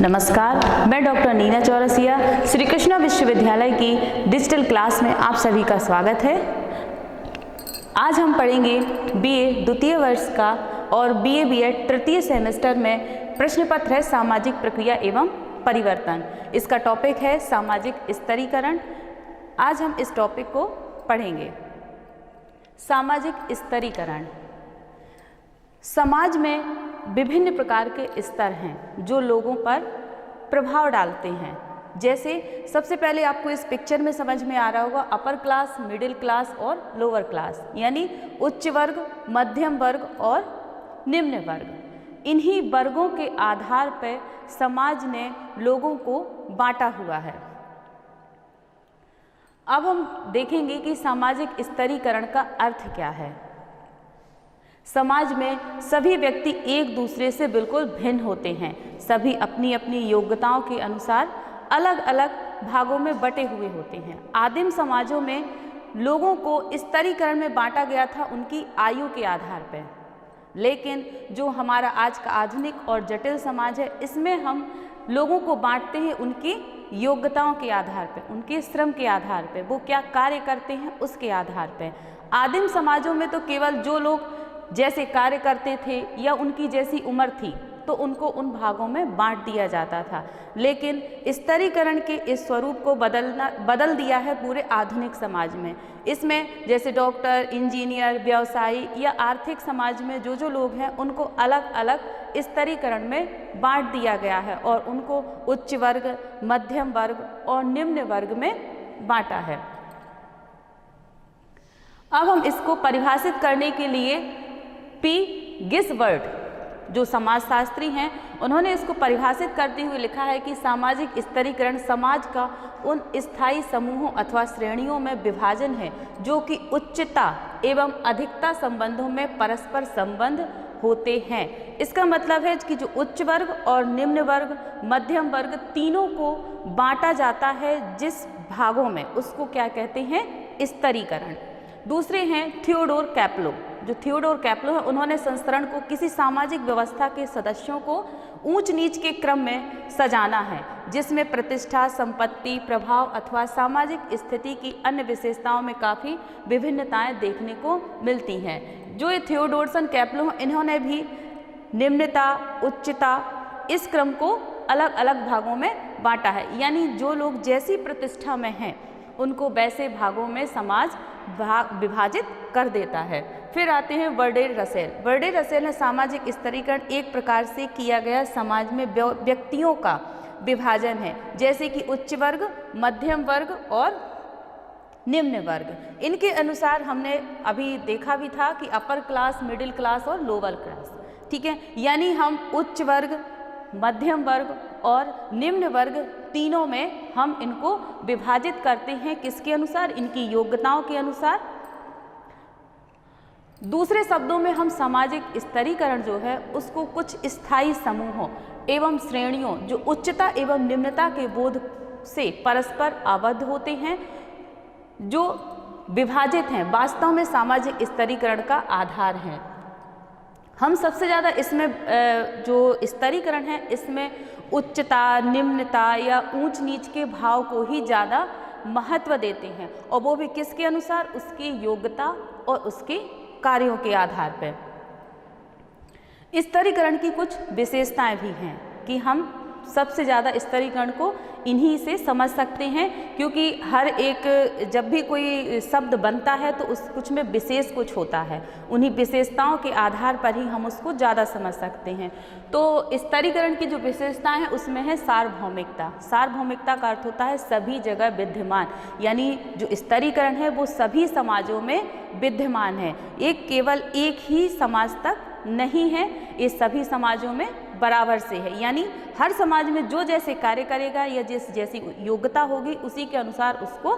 नमस्कार, मैं डॉक्टर नीना चौरसिया, श्री कृष्णा विश्वविद्यालय की डिजिटल क्लास में आप सभी का स्वागत है। आज हम पढ़ेंगे बीए द्वितीय वर्ष का और बीए बीएड तृतीय सेमेस्टर में प्रश्न पत्र है सामाजिक प्रक्रिया एवं परिवर्तन। इसका टॉपिक है सामाजिक स्तरीकरण। आज हम इस टॉपिक को पढ़ेंगे। सामाजिक स्तरीकरण। समाज में विभिन्न प्रकार के स्तर हैं जो लोगों पर प्रभाव डालते हैं। जैसे सबसे पहले आपको इस पिक्चर में समझ में आ रहा होगा अपर क्लास, मिडिल क्लास और लोअर क्लास, यानी उच्च वर्ग, मध्यम वर्ग और निम्न वर्ग। इन्हीं वर्गों के आधार पर समाज ने लोगों को बांटा हुआ है। अब हम देखेंगे कि सामाजिक स्तरीकरण का अर्थ क्या है। समाज में सभी व्यक्ति एक दूसरे से बिल्कुल भिन्न होते हैं। सभी अपनी अपनी योग्यताओं के अनुसार अलग अलग भागों में बटे हुए होते हैं। आदिम समाजों में लोगों को स्तरीकरण में बांटा गया था उनकी आयु के आधार पर, लेकिन जो हमारा आज का आधुनिक और जटिल समाज है, इसमें हम लोगों को बांटते हैं उनकी योग्यताओं के आधार पर, उनके श्रम के आधार पर, वो क्या कार्य करते हैं उसके आधार पर। आदिम समाजों में तो केवल जो लोग जैसे कार्य करते थे या उनकी जैसी उम्र थी तो उनको उन भागों में बांट दिया जाता था, लेकिन स्तरीकरण के इस स्वरूप को बदल दिया है पूरे आधुनिक समाज में। इसमें जैसे डॉक्टर, इंजीनियर, व्यवसायी या आर्थिक समाज में जो लोग हैं उनको अलग अलग स्तरीकरण में बांट दिया गया है और उनको उच्च वर्ग, मध्यम वर्ग और निम्न वर्ग में बांटा है। अब हम इसको परिभाषित करने के लिए पी गिसबर्ड जो समाजशास्त्री हैं, उन्होंने इसको परिभाषित करते हुए लिखा है कि सामाजिक स्तरीकरण समाज का उन स्थायी समूहों अथवा श्रेणियों में विभाजन है जो कि उच्चता एवं अधिकता संबंधों में परस्पर संबंध होते हैं। इसका मतलब है कि जो उच्च वर्ग और निम्न वर्ग, मध्यम वर्ग, तीनों को बांटा जाता है जिस भागों में, उसको क्या कहते हैं, स्तरीकरण। दूसरे हैं थियोडोर कैप्लो। जो थियोडोर कैप्लो है, उन्होंने संस्करण को किसी सामाजिक व्यवस्था के सदस्यों को ऊंच नीच के क्रम में सजाना है जिसमें प्रतिष्ठा, संपत्ति, प्रभाव अथवा सामाजिक स्थिति की अन्य विशेषताओं में काफ़ी विभिन्नताएं देखने को मिलती हैं। जो ये थियोडोरसन कैप्लो हैं, इन्होंने भी निम्नता, उच्चता, इस क्रम को अलग अलग भागों में बांटा है, यानी जो लोग जैसी प्रतिष्ठा में हैं उनको वैसे भागों में समाज विभाजित कर देता है। फिर आते हैं वर्डेर रसेल। वर्डेर रसेल ने सामाजिक स्तरीकरण एक प्रकार से किया गया समाज में व्यक्तियों का विभाजन है, जैसे कि उच्च वर्ग, मध्यम वर्ग और निम्न वर्ग। इनके अनुसार हमने अभी देखा भी था कि अपर क्लास, मिडिल क्लास और लोअर क्लास, ठीक है, यानी हम उच्च वर्ग, मध्यम वर्ग और निम्न वर्ग तीनों में हम इनको विभाजित करते हैं। किसके अनुसार? इनकी योग्यताओं के अनुसार। दूसरे शब्दों में हम सामाजिक स्तरीकरण जो है उसको कुछ स्थायी समूहों एवं श्रेणियों जो उच्चता एवं निम्नता के बोध से परस्पर आबद्ध होते हैं, जो विभाजित हैं, वास्तव में सामाजिक स्तरीकरण का आधार हैं। हम सबसे ज़्यादा इसमें जो स्तरीकरण है इसमें उच्चता, निम्नता या ऊंच नीच के भाव को ही ज़्यादा महत्व देते हैं, और वो भी किसके अनुसार? उसकी योग्यता और उसके कार्यों के आधार पर। स्तरीकरण की कुछ विशेषताएं भी हैं कि हम सबसे ज़्यादा स्तरीकरण को इन्हीं से समझ सकते हैं, क्योंकि हर एक जब भी कोई शब्द बनता है तो उस कुछ में विशेष कुछ होता है, उन्हीं विशेषताओं के आधार पर ही हम उसको ज़्यादा समझ सकते हैं। तो स्तरीकरण की जो विशेषताएं हैं उसमें है सार्वभौमिकता। सार्वभौमिकता का अर्थ होता है सभी जगह विद्यमान, यानी जो स्तरीकरण है वो सभी समाजों में विद्यमान है, एक केवल एक ही समाज तक नहीं है, ये सभी समाजों में बराबर से है, यानी हर समाज में जो जैसे कार्य करेगा या जैसी योग्यता होगी उसी के अनुसार उसको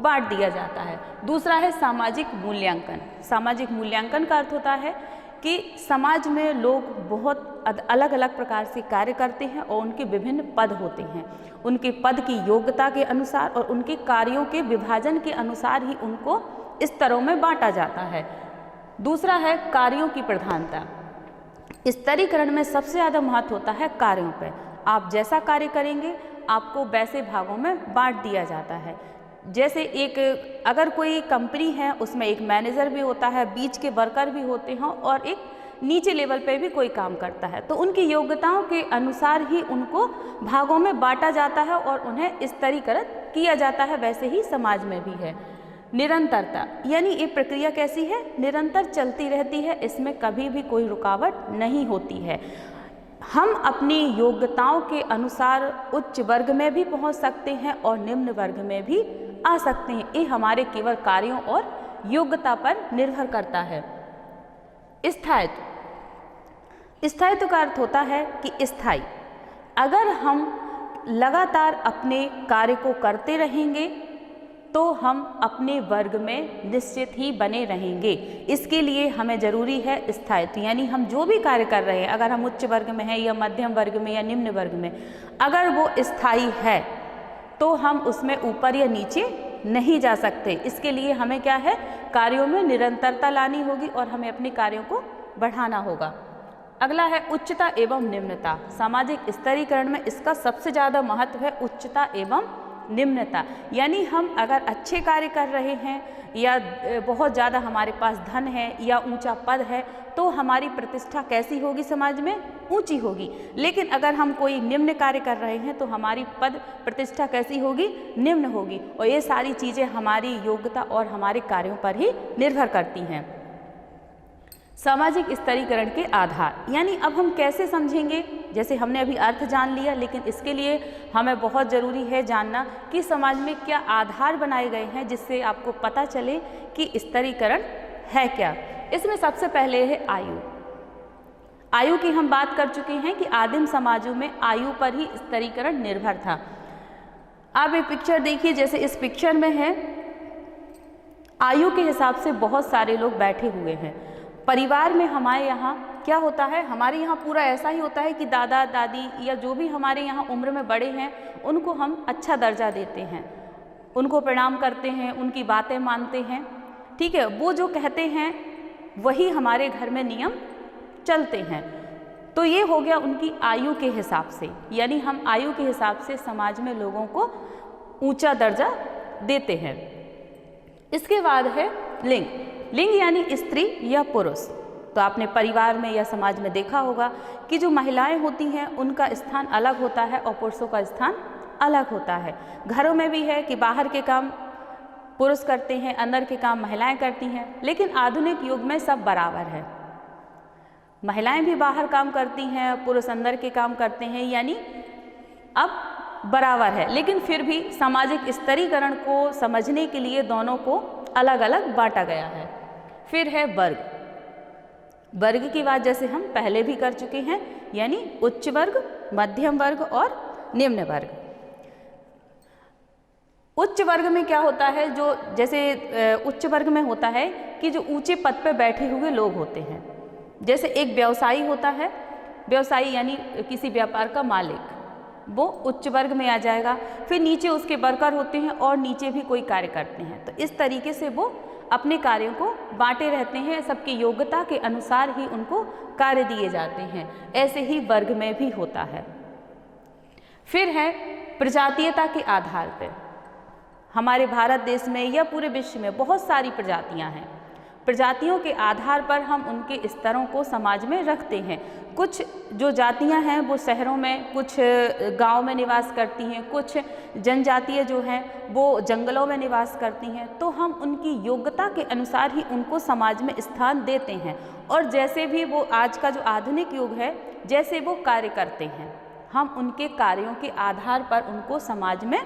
बांट दिया जाता है। दूसरा है सामाजिक मूल्यांकन। सामाजिक मूल्यांकन का अर्थ होता है कि समाज में लोग बहुत अलग अलग प्रकार से कार्य करते हैं और उनके विभिन्न पद होते हैं। उनके पद की योग्यता के अनुसार और उनके कार्यों के विभाजन के अनुसार ही उनको स्तरों में बांटा जाता है। दूसरा है कार्यों की प्रधानता। स्तरीकरण में सबसे ज़्यादा महत्व होता है कार्यों पर। आप जैसा कार्य करेंगे आपको वैसे भागों में बांट दिया जाता है। जैसे एक अगर कोई कंपनी है उसमें एक मैनेजर भी होता है, बीच के वर्कर भी होते हैं और एक नीचे लेवल पे भी कोई काम करता है, तो उनकी योग्यताओं के अनुसार ही उनको भागों में बांटा जाता है और उन्हें स्तरीकृत किया जाता है। वैसे ही समाज में भी है। निरंतरता यानी ये प्रक्रिया कैसी है, निरंतर चलती रहती है, इसमें कभी भी कोई रुकावट नहीं होती है। हम अपनी योग्यताओं के अनुसार उच्च वर्ग में भी पहुंच सकते हैं और निम्न वर्ग में भी आ सकते हैं। ये हमारे केवल कार्यों और योग्यता पर निर्भर करता है। स्थायित्व, स्थायित्व का अर्थ होता है कि स्थायी। अगर हम लगातार अपने कार्य को करते रहेंगे तो हम अपने वर्ग में निश्चित ही बने रहेंगे। इसके लिए हमें ज़रूरी है स्थायित्व, यानी हम जो भी कार्य कर रहे हैं, अगर हम उच्च वर्ग में हैं या मध्यम वर्ग में या निम्न वर्ग में, अगर वो स्थायी है तो हम उसमें ऊपर या नीचे नहीं जा सकते। इसके लिए हमें क्या है, कार्यों में निरंतरता लानी होगी और हमें अपने कार्यों को बढ़ाना होगा। अगला है उच्चता एवं निम्नता। सामाजिक स्तरीकरण में इसका सबसे ज़्यादा महत्व है उच्चता एवं निम्नता। यानी हम अगर अच्छे कार्य कर रहे हैं या बहुत ज़्यादा हमारे पास धन है या ऊंचा पद है तो हमारी प्रतिष्ठा कैसी होगी, समाज में ऊंची होगी। लेकिन अगर हम कोई निम्न कार्य कर रहे हैं तो हमारी पद प्रतिष्ठा कैसी होगी, निम्न होगी। और ये सारी चीज़ें हमारी योग्यता और हमारे कार्यों पर ही निर्भर करती हैं। सामाजिक स्तरीकरण के आधार, यानी अब हम कैसे समझेंगे, जैसे हमने अभी अर्थ जान लिया, लेकिन इसके लिए हमें बहुत ज़रूरी है जानना कि समाज में क्या आधार बनाए गए हैं जिससे आपको पता चले कि स्तरीकरण है क्या। इसमें सबसे पहले है आयु। आयु की हम बात कर चुके हैं कि आदिम समाजों में आयु पर ही स्तरीकरण निर्भर था। आप एक पिक्चर देखिए, जैसे इस पिक्चर में है, आयु के हिसाब से बहुत सारे लोग बैठे हुए हैं। परिवार में हमारे यहाँ क्या होता है, हमारे यहाँ पूरा ऐसा ही होता है कि दादा दादी या जो भी हमारे यहाँ उम्र में बड़े हैं उनको हम अच्छा दर्जा देते हैं, उनको प्रणाम करते हैं, उनकी बातें मानते हैं। ठीक है, वो जो कहते हैं वही हमारे घर में नियम चलते हैं। तो ये हो गया उनकी आयु के हिसाब से, यानी हम आयु के हिसाब से समाज में लोगों को ऊंचा दर्जा देते हैं। इसके बाद है लिंग। लिंग यानी स्त्री या पुरुष। तो आपने परिवार में या समाज में देखा होगा कि जो महिलाएं होती हैं उनका स्थान अलग होता है और पुरुषों का स्थान अलग होता है। घरों में भी है कि बाहर के काम पुरुष करते हैं, अंदर के काम महिलाएं करती हैं। लेकिन आधुनिक युग में सब बराबर है, महिलाएं भी बाहर काम करती हैं, पुरुष अंदर के काम करते हैं, यानी अब बराबर है। लेकिन फिर भी सामाजिक स्तरीकरण को समझने के लिए दोनों को अलग अलग बांटा गया है। फिर है वर्ग। वर्ग की बात जैसे हम पहले भी कर चुके हैं, यानी उच्च वर्ग, मध्यम वर्ग और निम्न वर्ग। उच्च वर्ग में क्या होता है, जो जैसे उच्च वर्ग में होता है कि जो ऊंचे पद पर बैठे हुए लोग होते हैं। जैसे एक व्यवसायी होता है, व्यवसायी यानी किसी व्यापार का मालिक, वो उच्च वर्ग में आ जाएगा। फिर नीचे उसके वर्कर होते हैं और नीचे भी कोई कार्य करते हैं। तो इस तरीके से वो अपने कार्यों को बांटे रहते हैं, सबकी योग्यता के अनुसार ही उनको कार्य दिए जाते हैं। ऐसे ही वर्ग में भी होता है। फिर है प्रजातीयता के आधार पर। हमारे भारत देश में या पूरे विश्व में बहुत सारी प्रजातियां हैं। प्रजातियों के आधार पर हम उनके स्तरों को समाज में रखते हैं। कुछ जो जातियां हैं वो शहरों में, कुछ गांव में निवास करती हैं, कुछ जनजातीय जो हैं वो जंगलों में निवास करती हैं। तो हम उनकी योग्यता के अनुसार ही उनको समाज में स्थान देते हैं। और जैसे भी वो आज का जो आधुनिक युग है, जैसे वो कार्य करते हैं, हम उनके कार्यों के आधार पर उनको समाज में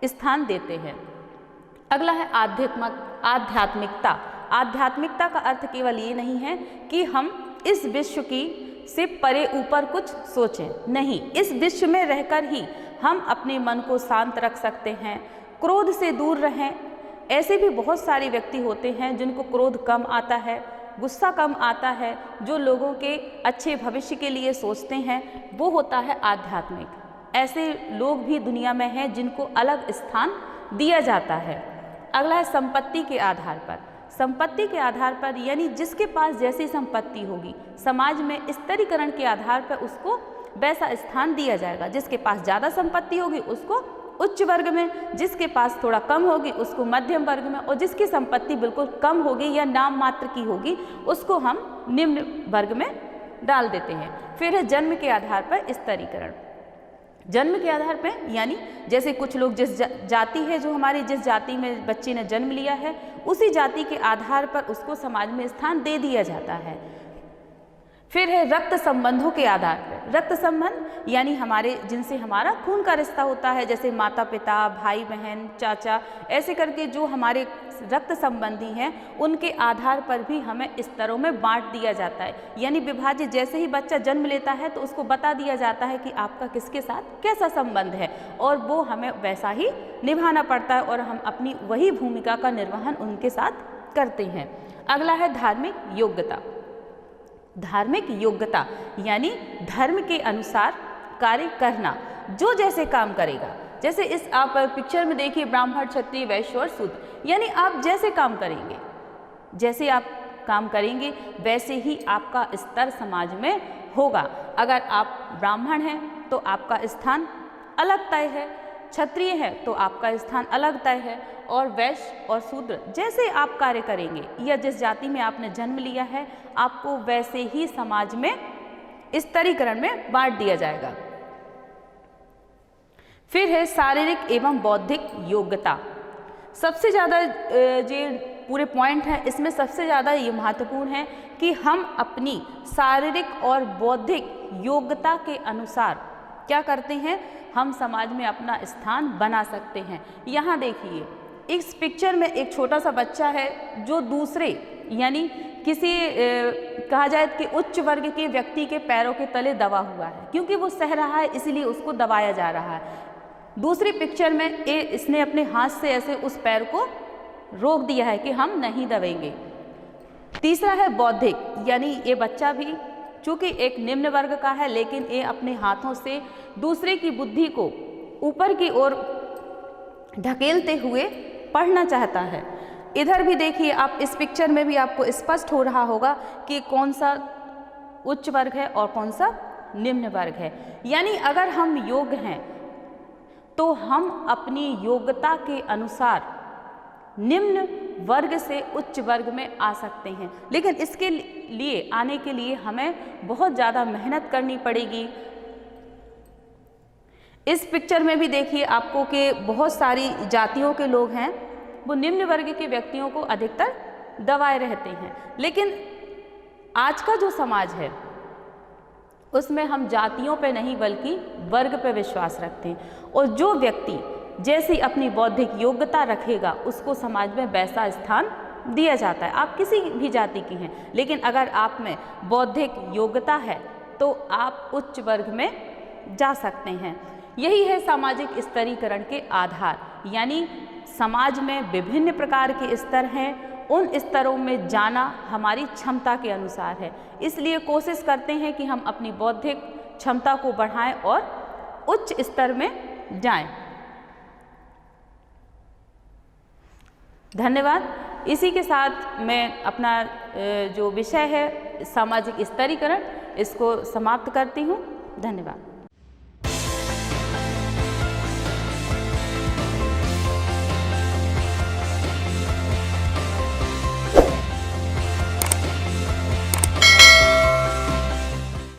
स्थान देते हैं। अगला है आध्यात्मिकता। आध्यात्मिकता का अर्थ केवल ये नहीं है कि हम इस विश्व की से परे ऊपर कुछ सोचें, नहीं, इस विश्व में रहकर ही हम अपने मन को शांत रख सकते हैं, क्रोध से दूर रहें। ऐसे भी बहुत सारे व्यक्ति होते हैं जिनको क्रोध कम आता है, गुस्सा कम आता है, जो लोगों के अच्छे भविष्य के लिए सोचते हैं, वो होता है आध्यात्मिक। ऐसे लोग भी दुनिया में हैं जिनको अलग स्थान दिया जाता है। अगला है संपत्ति के आधार पर। संपत्ति के आधार पर यानी जिसके पास जैसी संपत्ति होगी, समाज में स्तरीकरण के आधार पर उसको वैसा स्थान दिया जाएगा। जिसके पास ज़्यादा संपत्ति होगी उसको उच्च वर्ग में, जिसके पास थोड़ा कम होगी उसको मध्यम वर्ग में, और जिसकी संपत्ति बिल्कुल कम होगी या नाम मात्र की होगी उसको हम निम्न वर्ग में डाल देते हैं। फिर है जन्म के आधार पर स्तरीकरण। जन्म के आधार पर यानी जैसे कुछ लोग जिस जाति है, जो हमारी जिस जाति में बच्चे ने जन्म लिया है, उसी जाति के आधार पर उसको समाज में स्थान दे दिया जाता है। फिर है रक्त संबंधों के आधार पर। रक्त संबंध यानी हमारे जिनसे हमारा खून का रिश्ता होता है, जैसे माता पिता, भाई बहन, चाचा, ऐसे करके जो हमारे रक्त संबंधी हैं उनके आधार पर भी हमें स्तरों में बांट दिया जाता है। यानी विभाजित, जैसे ही बच्चा जन्म लेता है तो उसको बता दिया जाता है कि आपका किसके साथ कैसा संबंध है, और वो हमें वैसा ही निभाना पड़ता है और हम अपनी वही भूमिका का निर्वहन उनके साथ करते हैं। अगला है धार्मिक योग्यता। धार्मिक योग्यता यानी धर्म के अनुसार कार्य करना, जो जैसे काम करेगा। जैसे इस आप पिक्चर में देखिए, ब्राह्मण, क्षत्रिय, वैश्य और शूद्र, यानी आप जैसे काम करेंगे, जैसे आप काम करेंगे वैसे ही आपका स्तर समाज में होगा। अगर आप ब्राह्मण हैं तो आपका स्थान अलग तय है, क्षत्रिय है तो आपका स्थान अलग तय है, और वैश्य और शूद्र जैसे आप कार्य करेंगे या जिस जाति में आपने जन्म लिया है आपको वैसे ही समाज में स्तरीकरण में बांट दिया जाएगा। फिर है शारीरिक एवं बौद्धिक योग्यता। सबसे ज़्यादा जो पूरे पॉइंट हैं इसमें सबसे ज़्यादा ये महत्वपूर्ण है कि हम अपनी शारीरिक और बौद्धिक योग्यता के अनुसार क्या करते हैं, हम समाज में अपना स्थान बना सकते हैं। यहाँ देखिए इस पिक्चर में एक छोटा सा बच्चा है जो दूसरे यानी किसी कहा जाए कि उच्च वर्ग के व्यक्ति के पैरों के तले दबा हुआ है, क्योंकि वो सह रहा है इसलिए उसको दबाया जा रहा है। दूसरी पिक्चर में इसने अपने हाथ से ऐसे उस पैर को रोक दिया है कि हम नहीं दबेंगे। तीसरा है बौद्धिक, यानी ये बच्चा भी चूँकि एक निम्न वर्ग का है लेकिन ये अपने हाथों से दूसरे की बुद्धि को ऊपर की ओर ढकेलते हुए पढ़ना चाहता है। इधर भी देखिए आप, इस पिक्चर में भी आपको स्पष्ट हो रहा होगा कि कौन सा उच्च वर्ग है और कौन सा निम्न वर्ग है। यानी अगर हम योग्य हैं तो हम अपनी योग्यता के अनुसार निम्न वर्ग से उच्च वर्ग में आ सकते हैं, लेकिन इसके लिए आने के लिए हमें बहुत ज़्यादा मेहनत करनी पड़ेगी। इस पिक्चर में भी देखिए आपको कि बहुत सारी जातियों के लोग हैं, वो निम्न वर्ग के व्यक्तियों को अधिकतर दबाए रहते हैं। लेकिन आज का जो समाज है उसमें हम जातियों पे नहीं बल्कि वर्ग पे विश्वास रखते हैं, और जो व्यक्ति जैसी अपनी बौद्धिक योग्यता रखेगा उसको समाज में वैसा स्थान दिया जाता है। आप किसी भी जाति की हैं, लेकिन अगर आप में बौद्धिक योग्यता है तो आप उच्च वर्ग में जा सकते हैं। यही है सामाजिक स्तरीकरण के आधार, यानी समाज में विभिन्न प्रकार के स्तर हैं, उन स्तरों में जाना हमारी क्षमता के अनुसार है। इसलिए कोशिश करते हैं कि हम अपनी बौद्धिक क्षमता को बढ़ाएं और उच्च स्तर में जाएं। धन्यवाद। इसी के साथ मैं अपना जो विषय है सामाजिक स्तरीकरण इसको समाप्त करती हूँ। धन्यवाद।